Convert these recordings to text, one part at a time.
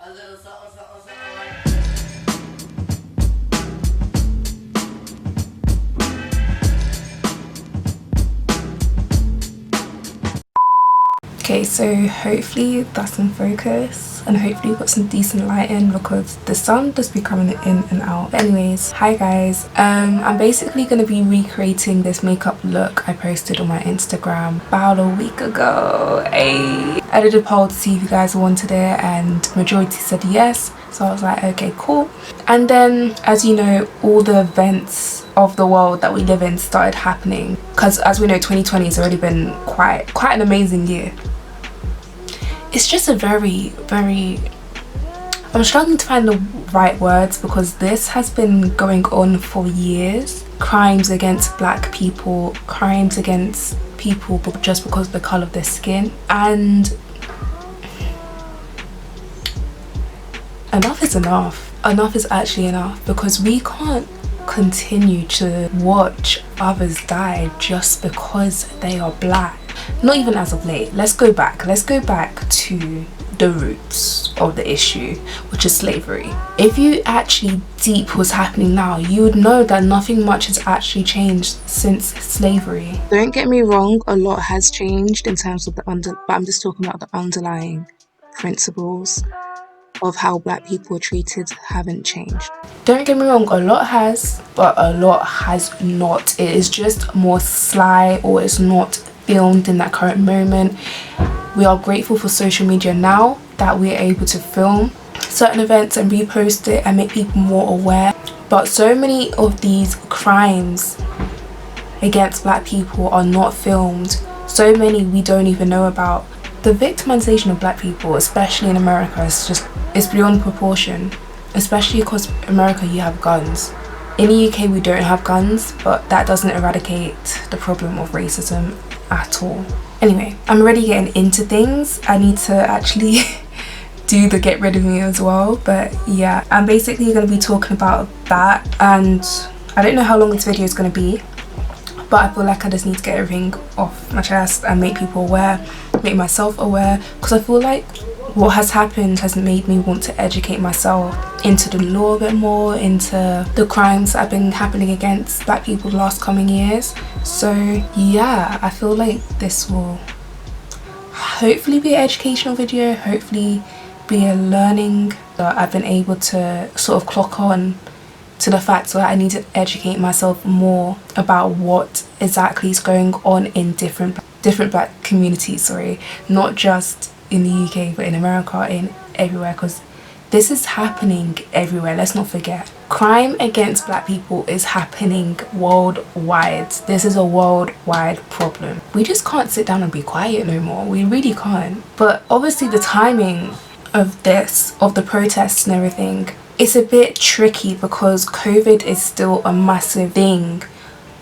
A little something, something, something like Okay, so hopefully that's in focus and hopefully we've got some decent lighting because the sun does be coming in and out. But anyways, hi guys. I'm basically going to be recreating this makeup look I posted on my Instagram about a week ago. I did a poll to see if you guys wanted it and majority said yes. So I was like, okay, cool. And then, as you know, all the events of the world that we live in started happening because, as we know, 2020 has already been quite an amazing year. It's just a I'm struggling to find the right words because this has been going on for years. Crimes against black people, crimes against people just because of the colour of their skin, and enough is enough. Enough is actually enough because we can't continue to watch others die just because they are black. Not even as of late. Let's go back to the roots of the issue, which is slavery. If you actually deep what's happening now, you would know that nothing much has actually changed since slavery. Don't get me wrong, a lot has changed in terms of but I'm just talking about the underlying principles of how black people are treated haven't changed. Don't get me wrong, a lot has, but a lot has not. It is just more sly, or it's not filmed in that current moment. We are grateful for social media now that we're able to film certain events and repost it and make people more aware. But so many of these crimes against black people are not filmed. So many we don't even know about. The victimization of black people, especially in America, is beyond proportion. Especially because America, you have guns. In the UK, we don't have guns, but that doesn't eradicate the problem of racism at all. Anyway, I'm already getting into things. I need to actually do the get rid of me as well. But yeah, I'm basically going to be talking about that. And I don't know how long this video is going to be, but I feel like I just need to get everything off my chest and make people aware, make myself aware, because I feel like what has happened has made me want to educate myself into the law a bit more, into the crimes that have been happening against black people the last coming years. So yeah, I feel like this will hopefully be an educational video, hopefully be a learning that I've been able to sort of clock on to the fact that I need to educate myself more about what exactly is going on in different black communities, not just in the UK but in America, in everywhere, because this is happening everywhere. Let's not forget, crime against black people is happening worldwide. This is a worldwide problem. We just can't sit down and be quiet no more. We really can't. But obviously the timing of the protests and everything, it's a bit tricky because COVID is still a massive thing.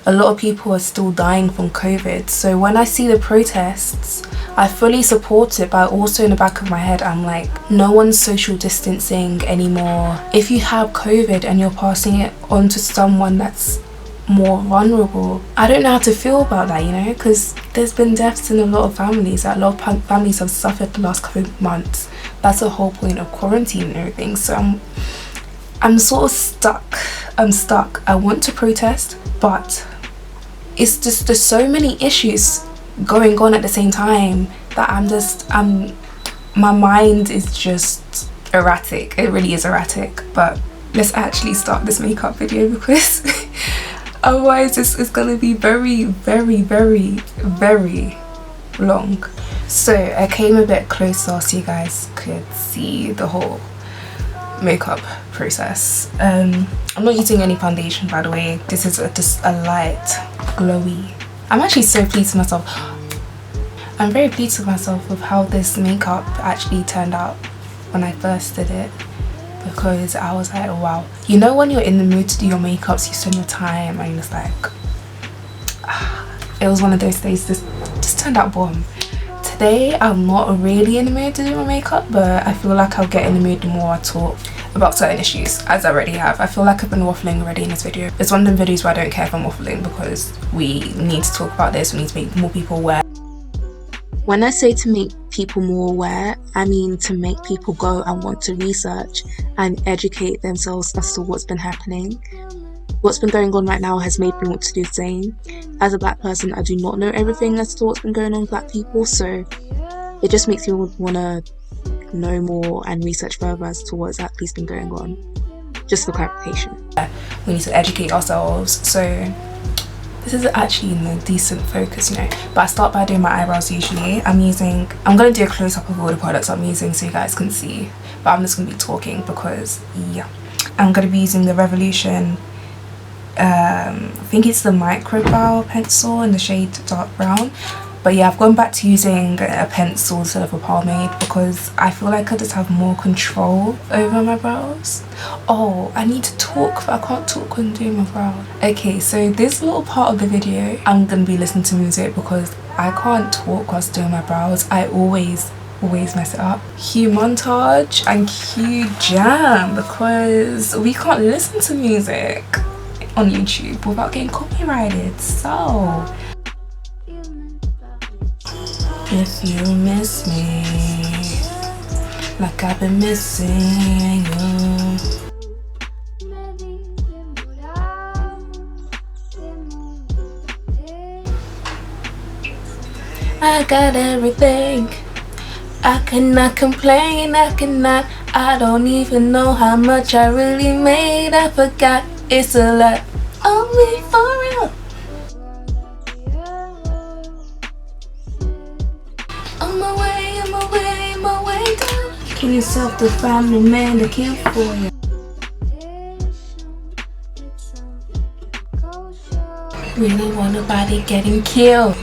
A lot of people are still dying from COVID. So when I see the protests, I fully support it, but also in the back of my head, I'm like, no one's social distancing anymore. If you have COVID and you're passing it on to someone that's more vulnerable, I don't know how to feel about that, you know, because there's been deaths in a lot of families. A lot of families have suffered the last couple of months. That's the whole point of quarantine and everything. So I'm sort of stuck. I'm stuck. I want to protest, but it's just, there's so many issues going on at the same time that my mind is just erratic. It really is erratic. But let's actually start this makeup video because otherwise this is gonna be very long. So I came a bit closer so you guys could see the whole makeup process. I'm not using any foundation, by the way. This is just a light glowy. I'm actually so pleased with myself. I'm very pleased with myself with how this makeup actually turned out when I first did it, because I was like, wow. You know when you're in the mood to do your makeups, you spend your time and you're just like, it was one of those days. This just turned out bomb. Today I'm not really in the mood to do my makeup, but I feel like I'll get in the mood the more I talk about certain issues, as I already have. I feel like I've been waffling already in this video. It's one of them videos where I don't care if I'm waffling because we need to talk about this. We need to make more people aware. When I say to make people more aware, I mean to make people go and want to research and educate themselves as to what's been happening. What's been going on right now has made me want to do the same. As a black person, I do not know everything as to what's been going on with black people, so it just makes me want to know more and research further as to what's actually been going on, just for clarification. We need to educate ourselves, so this is actually in a decent focus, you know. But I start by doing my eyebrows usually. I'm going to do a close-up of all the products I'm using so you guys can see, but I'm just going to be talking because, yeah. I'm going to be using the Revolution, I think it's the micro brow pencil in the shade dark brown. But yeah, I've gone back to using a pencil instead of a pomade because I feel like I just have more control over my brows. Oh, I need to talk, but I can't talk when doing my brows. Okay, so this little part of the video, I'm gonna be listening to music because I can't talk whilst doing my brows. I always mess it up. Cue montage and cue jam because we can't listen to music on YouTube without getting copyrighted. So if you miss me like I've been missing you, I got everything. I cannot complain, I don't even know how much I really made. I forgot it's a lot on me for real. On my way down. Kill yourself to find a man to kill for you. Really want nobody getting killed.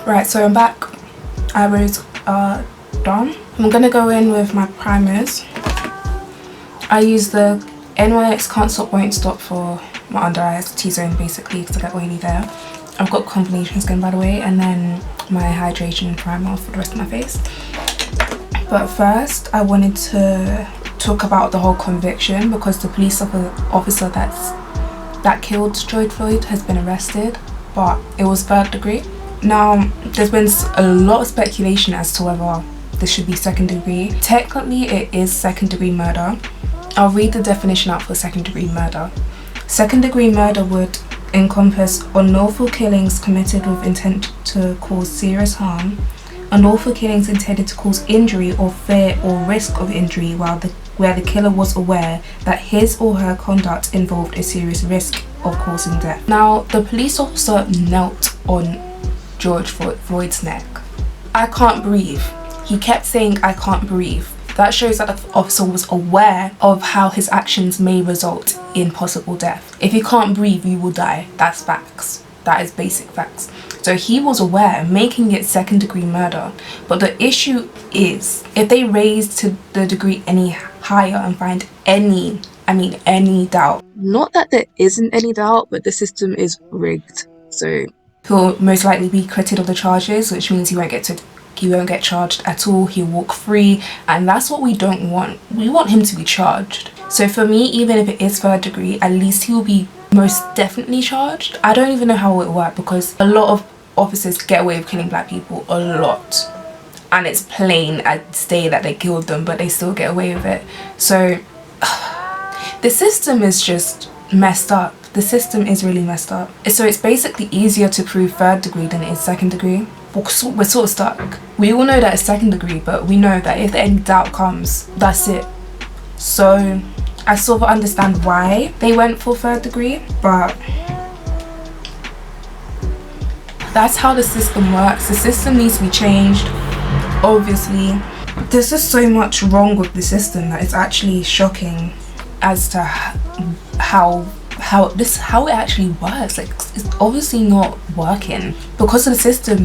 Right, so I'm back. Eyebrows are done. I'm gonna go in with my primers. I use the NYX Can't Stop Won't Stop for my under eyes, T-zone basically, because I get oily there. I've got combination skin by the way, and then my hydration primer for the rest of my face. But first, I wanted to talk about the whole conviction because the police officer that killed George Floyd has been arrested, but it was 3rd degree. Now, there's been a lot of speculation as to whether this should be 2nd degree. Technically, it is 2nd degree murder. I'll read the definition out for 2nd degree murder. 2nd degree murder would encompass unlawful killings committed with intent to cause serious harm, unlawful killings intended to cause injury or fear or risk of injury where the killer was aware that his or her conduct involved a serious risk of causing death. Now, the police officer knelt on George Floyd's neck. I can't breathe. He kept saying, I can't breathe. That shows that the officer was aware of how his actions may result in possible death. If you can't breathe, you will die. That's facts. That is basic facts. So he was aware, making it 2nd degree murder. But the issue is, if they raise to the degree any higher and find any doubt. Not that there isn't any doubt, but the system is rigged. So he'll most likely be acquitted of the charges, which means he won't get charged at all. He'll walk free, and that's what we don't want. We want him to be charged. So for me, even if it is 3rd degree, at least he will be most definitely charged. I don't even know how it will work because a lot of officers get away with killing black people, a lot, and it's plain as day that they killed them, but they still get away with it. So the system is just messed up. The system is really messed up. So it's basically easier to prove 3rd degree than it is 2nd degree. We're sort of stuck. We all know that it's 2nd degree, but we know that if any doubt comes, that's it. So I sort of understand why they went for 3rd degree, but that's how the system works. The system needs to be changed. Obviously, there's just so much wrong with the system that it's actually shocking as to how it actually works. Like, it's obviously not working because of the system.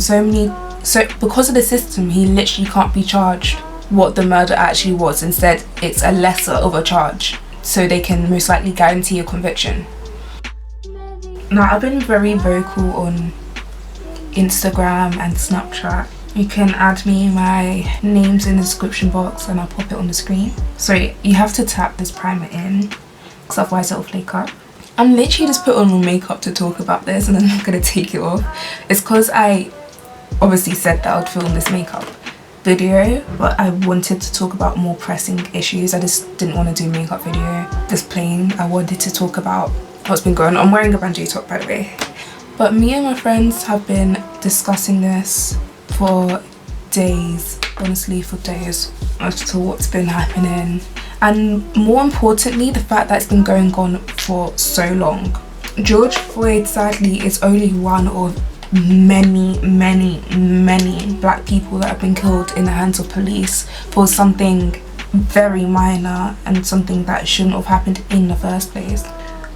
Because of the system, he literally can't be charged what the murder actually was. Instead, it's a lesser of a charge, so they can most likely guarantee a conviction. Now, I've been very vocal on Instagram and Snapchat you can add me. My name's in the description box and I'll pop it on the screen. Sorry, you have to tap this primer in because otherwise it'll flake up. I'm literally just put on more makeup to talk about this and then I'm gonna take it off. It's because I obviously said that I'd film this makeup video, but I wanted to talk about more pressing issues. I just didn't want to do a makeup video just plain. I wanted to talk about what's been going on. I'm wearing a bandeau top, by the way. But me and my friends have been discussing this for days, honestly for days, as to what's been happening, and more importantly the fact that it's been going on for so long. George Floyd sadly is only one of many black people that have been killed in the hands of police for something very minor and something that shouldn't have happened in the first place.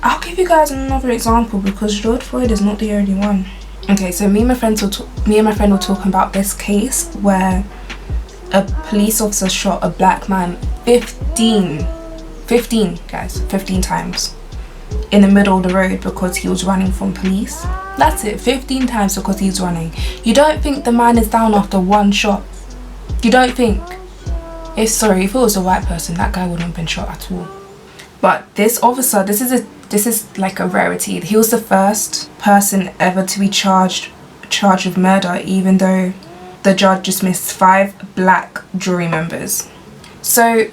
I'll give you guys another example because George Floyd is not the only one. Okay, so me and my friend were talking about this case where a police officer shot a black man 15 times in the middle of the road because he was running from police. That's it, 15 times because he was running. You don't think the man is down after one shot? You don't think? If it was a white person, that guy wouldn't have been shot at all. But this officer, this is like a rarity. He was the first person ever to be charged with murder, even though the judge dismissed 5 black jury members. So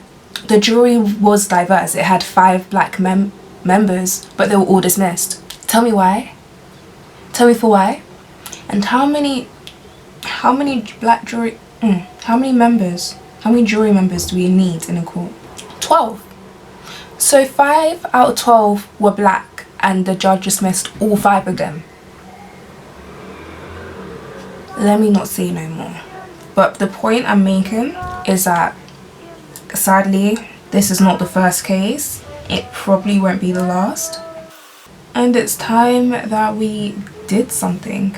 the jury was diverse. It had 5 black members, but they were all dismissed. Tell me why? Tell me for why? And how many jury members do we need in a court? 12. So 5 out of 12 were black and the judge dismissed all 5 of them. Let me not say no more. But the point I'm making is that sadly this is not the first case. It probably won't be the last. And it's time that we did something.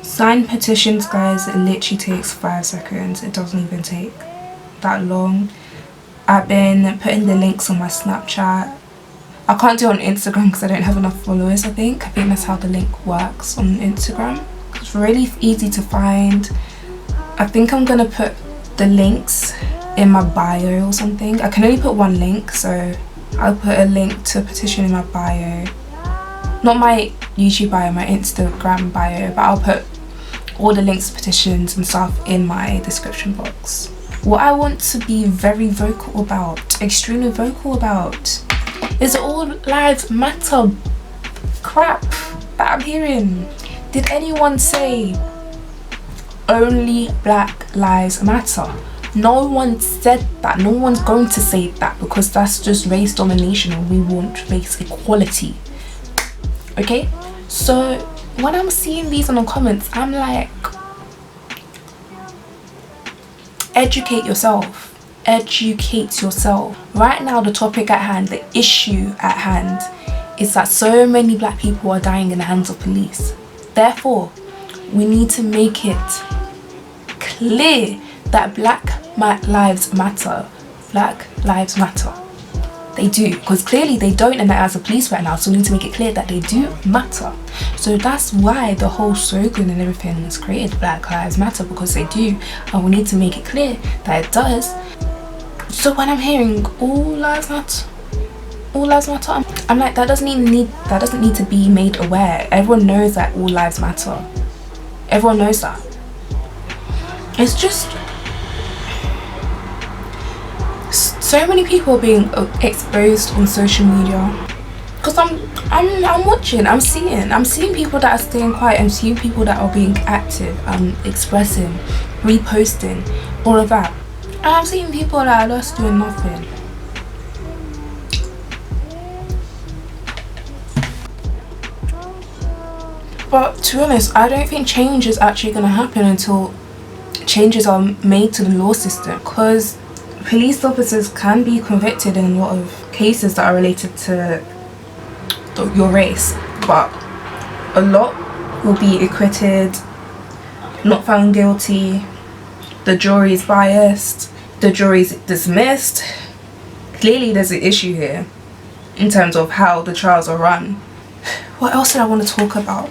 Sign petitions, guys. It literally takes 5 seconds. It doesn't even take that long. I've been putting the links on my Snapchat. I can't do it on Instagram because I don't have enough followers. I think that's how the link works on Instagram. It's really easy to find. I think I'm gonna put the links in my bio or something. I can only put one link, so I'll put a link to a petition in my bio. Not my YouTube bio, my Instagram bio, but I'll put all the links to petitions and stuff in my description box. What I want to be very vocal about, extremely vocal about, is all lives matter crap that I'm hearing. Did anyone say only black lives matter? No one said that. No one's going to say that because that's just race domination and we want race equality. Okay, so when I'm seeing these in the comments, I'm like, educate yourself. Educate yourself. Right now, the topic at hand, the issue at hand, is that so many black people are dying in the hands of police. Therefore, we need to make it clear that black lives matter. Black lives matter. They do, because clearly they don't in the eyes of police right now, so we need to make it clear that they do matter. So that's why the whole slogan and everything was created, Black Lives Matter, because they do, and we need to make it clear that it does. So when I'm hearing all lives matter, I'm like, that doesn't need to be made aware. Everyone knows that all lives matter. Everyone knows that. It's just so many people are being exposed on social media. Because I'm watching, I'm seeing people that are staying quiet, I'm seeing people that are being active, expressing, reposting, all of that. And I'm seeing people that are just doing nothing. But to be honest, I don't think change is actually going to happen until changes are made to the law system, because police officers can be convicted in a lot of cases that are related to your race, but a lot will be acquitted, not found guilty, the jury is biased, the jury is dismissed. Clearly there's an issue here in terms of how the trials are run. What else did I want to talk about?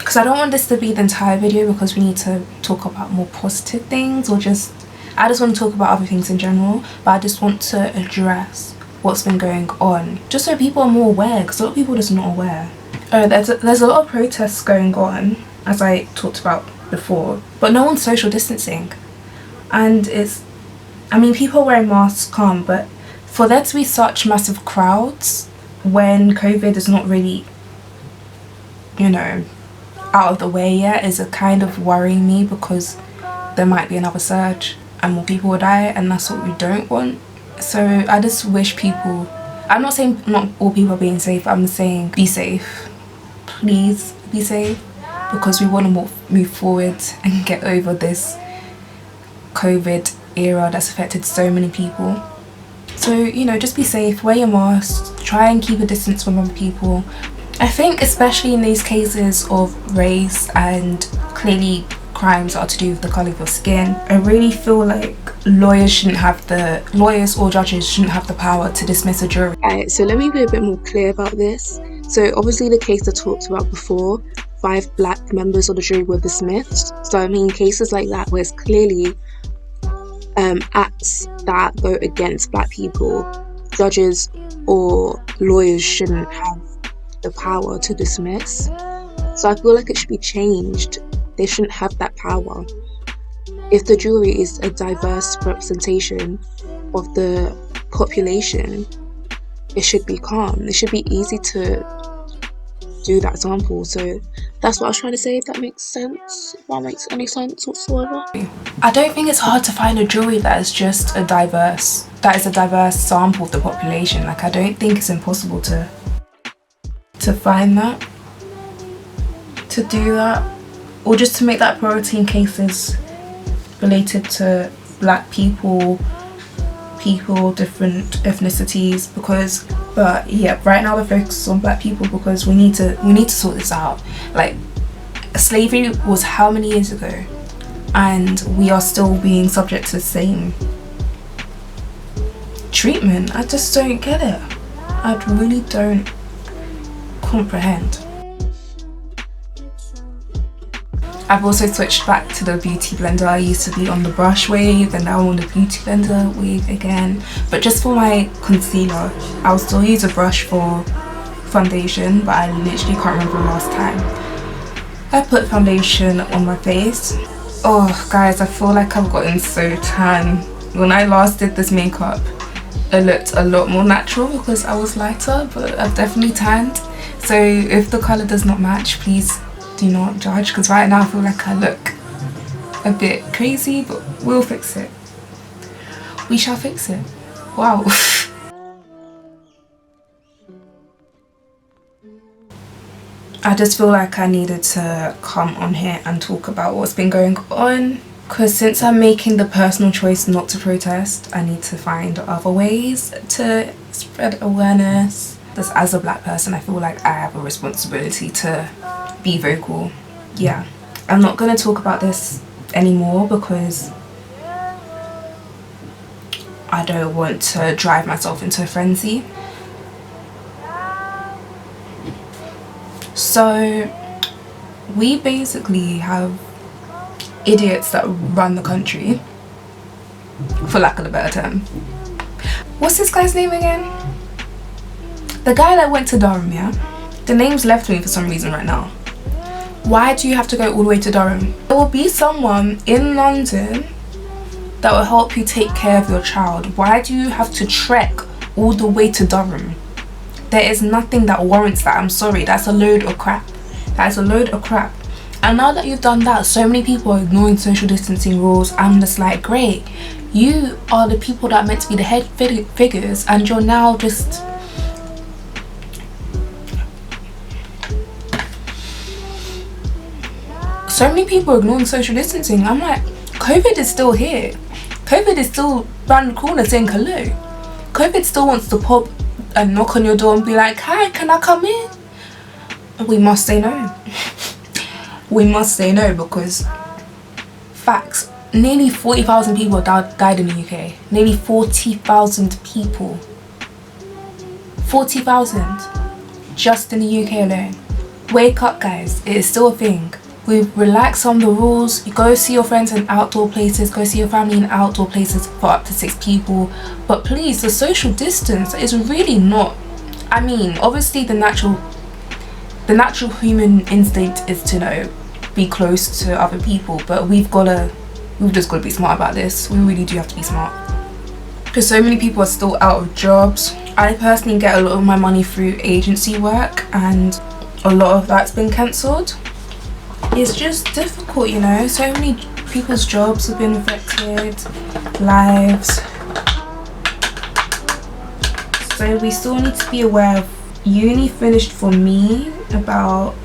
because I don't want this to be the entire video, because we need to talk about more positive things, or just I just want to talk about other things in general, but I just want to address what's been going on just so people are more aware, because a lot of people are just not aware. There's a lot of protests going on, as I talked about before, but no one's social distancing. And I mean, people wearing masks calm, but for there to be such massive crowds when COVID is not really, you know, out of the way yet, is a kind of worrying me, because there might be another surge and more people will die, and that's what we don't want. So I just wish people, I'm not saying not all people are being safe, I'm saying be safe. Please be safe, because we want to move forward and get over this COVID era that's affected so many people. So, you know, just be safe, wear your mask, try and keep a distance from other people. I think especially in these cases of race and clearly crimes that are to do with the colour of your skin, I really feel like lawyers or judges shouldn't have the power to dismiss a jury. Alright, so let me be a bit more clear about this. So obviously the case I talked about before, 5 black members of the jury were dismissed. So I mean, cases like that where it's clearly acts that go against black people, judges or lawyers shouldn't have the power to dismiss. So I feel like it should be changed. They shouldn't have that power. If the jury is a diverse representation of the population, it should be calm. It should be easy to do that sample. So that's what I was trying to say, if that makes sense, if that makes any sense whatsoever. I don't think it's hard to find a jury that is just a diverse sample of the population. Like, I don't think it's impossible to find that, to do that, or just to make that priority in cases related to black people, different ethnicities, but yeah, right now the focus is on black people, because we need to sort this out. Like, slavery was how many years ago, and we are still being subject to the same treatment. I just don't get it. I really don't comprehend. I've also switched back to the beauty blender. I used to be on the brush wave, and now I'm on the beauty blender wave again. But just for my concealer, I'll still use a brush for foundation, but I literally can't remember the last time I put foundation on my face. Oh guys, I feel like I've gotten so tan. When I last did this makeup, it looked a lot more natural because I was lighter, but I've definitely tanned. So if the colour does not match, please do not judge, because right now I feel like I look a bit crazy, but we'll fix it. We shall fix it. Wow. I just feel like I needed to come on here and talk about what's been going on, because since I'm making the personal choice not to protest, I need to find other ways to spread awareness. Just as a black person, I feel like I have a responsibility to be vocal. Yeah, I'm not going to talk about this anymore because I don't want to drive myself into a frenzy. So we basically have idiots that run the country, for lack of a better term. What's this guy's name again? The guy that went to Durham, yeah? The name's left me for some reason right now. Why do you have to go all the way to Durham? There will be someone in London that will help you take care of your child. Why do you have to trek all the way to Durham? There is nothing that warrants that. I'm sorry, that's a load of crap. That's a load of crap. And now that you've done that, so many people are ignoring social distancing rules. I'm just like, great, you are the people that are meant to be the head figures, and you're now just... So many people are ignoring social distancing. I'm like, COVID is still here. COVID is still round the corner saying hello. COVID still wants to pop and knock on your door and be like, hi, can I come in? We must say no. We must say no, because facts, nearly 40,000 people died in the UK. Nearly 40,000 people. 40,000 just in the UK alone. Wake up, guys. It is still a thing. We relax on the rules. You go see your friends in outdoor places, go see your family in outdoor places for up to 6 people. But please, the social distance is really not, I mean, obviously the natural human instinct is to be close to other people, but we've just got to be smart about this. We really do have to be smart, because so many people are still out of jobs. I personally get a lot of my money through agency work, and a lot of that's been cancelled. It's just difficult, you know. So many people's jobs have been affected, lives. So we still need to be aware of. Uni finished for me about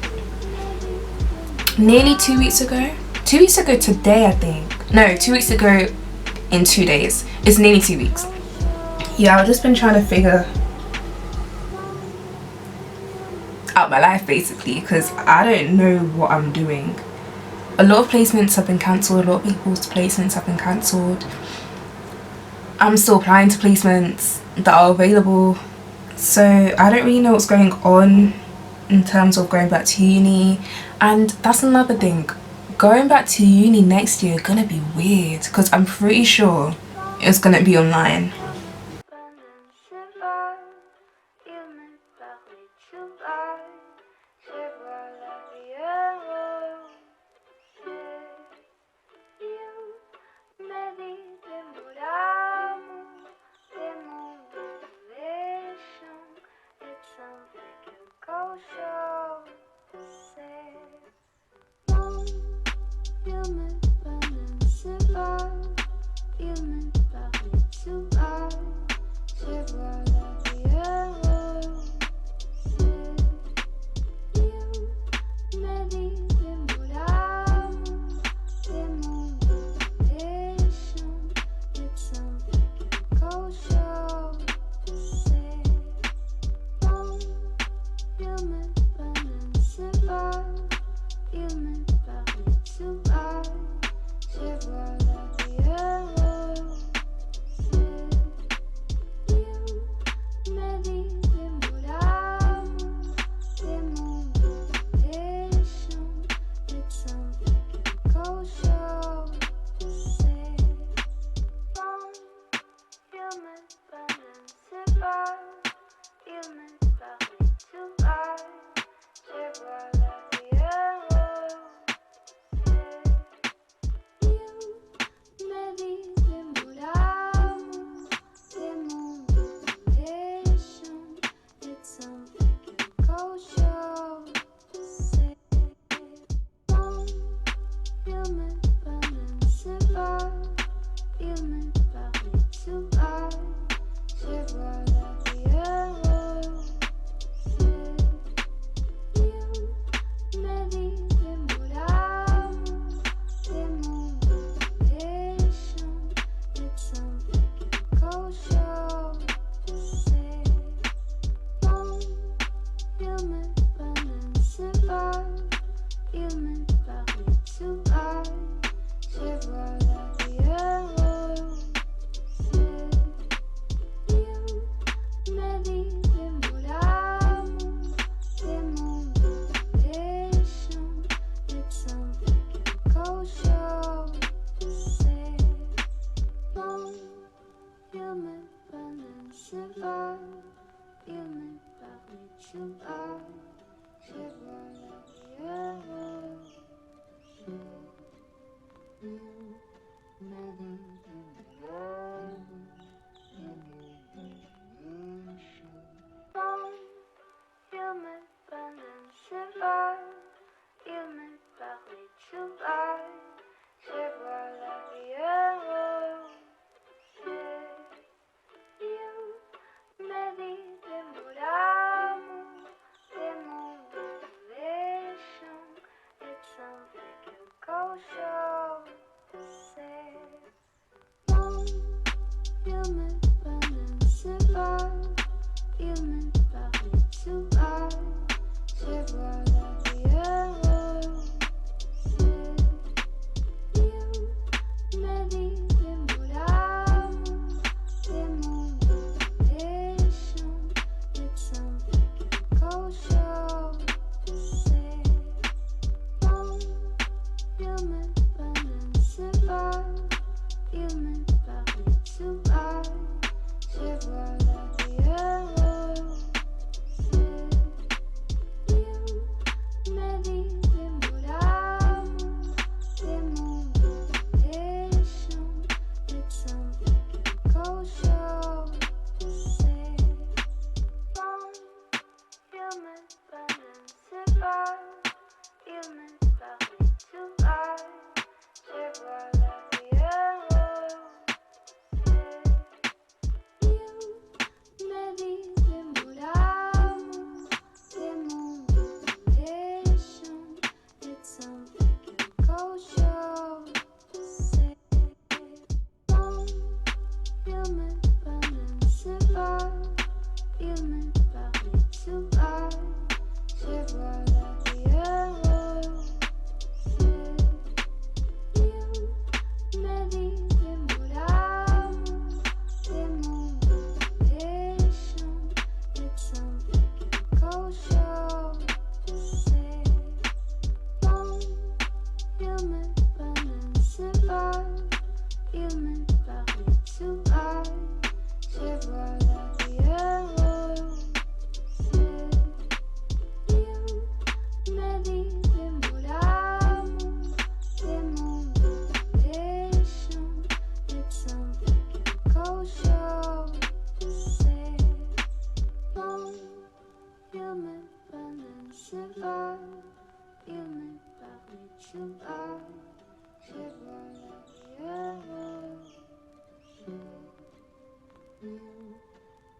nearly 2 weeks ago. 2 weeks ago today, I think. No, 2 weeks ago in 2 days. It's nearly 2 weeks. Yeah, I've just been trying to figure out my life basically, because I don't know what I'm doing. A lot of placements have been cancelled. A lot of people's placements have been cancelled. I'm still applying to placements that are available. So I don't really know what's going on in terms of going back to uni. And that's another thing. Going back to uni next year is gonna be weird, because I'm pretty sure it's gonna be online.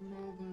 Maybe